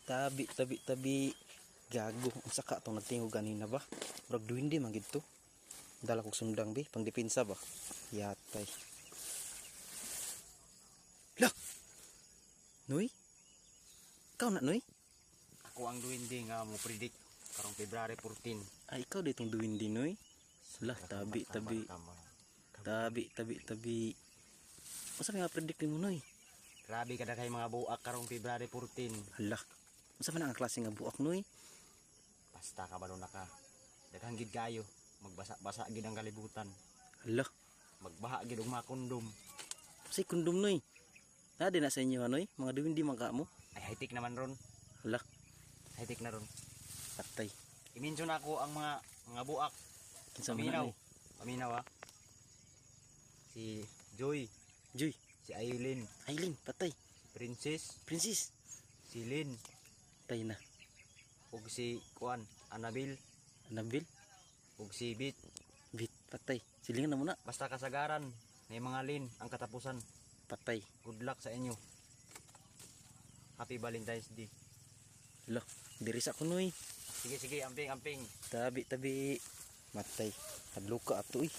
Tabi, tabi, tabi. Gago. Ang saka itong nagtingog ganina ba? Murag duwindi man gito. Dala kong sundang bi. Pang depensa ba? Yatay. Lah! Noy? Ikaw na, Noy? Ako ang duwindi nga mo predict karong February 14. Ay, ikaw ditong duwindi, Noy? Lah, tabi, tabi. Tabi, tabi, tabi. Masa nga predict mo, Noy? Grabe kada kay mga buak karong February 14. Hala. Masa man ang klase nga buak, Noy? Basta ka balo na ka. Daghang gid kayo. Magbasa-basa gid ang kalibutan. Hala. Magbaha gid og mga kondom. Kasi kondom, Noy. Nadi na sa inyo, Noy? Mga duwindi man ka mo? Ay high-tech naman ron. Hala. High-tech na ron. Patay. I-mention ako ang mga buak. Kinsa man na, Paminaw. Noy? Paminaw ha. Si Joy, Joy. si Aileen, Aileen, patay. Princess, Princess. si Lynn, Patay na. ug si Kuan, Annabel, Anabil. ug si Bit. Bit, patay. Silingan na muna. Basta kasagaran, may mga Lynn ang katapusan. Patay. Good luck sa inyo. Happy Valentine's Day. Hala. Diris ako, Noy. Sige, sige, amping, amping. Tabi, tabi. Matay. Hadlo ka ato, eh.